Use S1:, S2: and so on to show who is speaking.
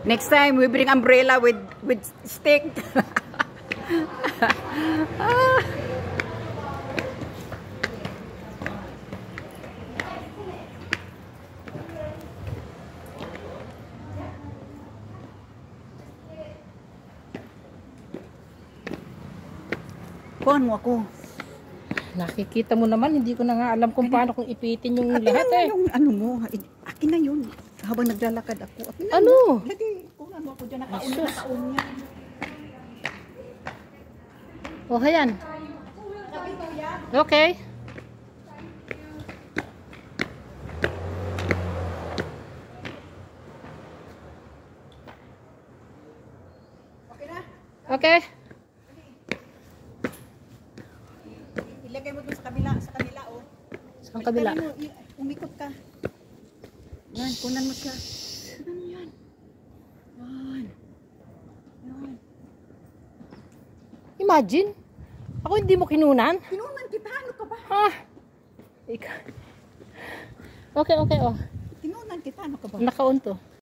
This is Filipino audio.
S1: Next time we bring umbrella with stick. Kuhan mo ako.
S2: Nakikita mo naman, hindi ko na nga alam kung paano kung ipitin yung lahat eh.
S1: Yung ano mo, akin na yun. Habang naglalakad ako. Akin na
S2: ano?
S1: Lagi, kuhan mo ako dyan. Nakaon niya.
S2: Oh, ayan. Okay.
S1: Okay na?
S2: Okay.
S1: Ilagay mo dun sa kabila, oh.
S2: Sa kabila.
S1: Umikot ka. Yan, kunan mo siya. Kunan mo yan. Yan. Yan.
S2: Imagine. Ako hindi mo kinunan.
S1: Kinunan kita, ano ka ba?
S2: Ha? Okay, oh.
S1: Kinunan kita, ano ka ba?
S2: Nakaon to.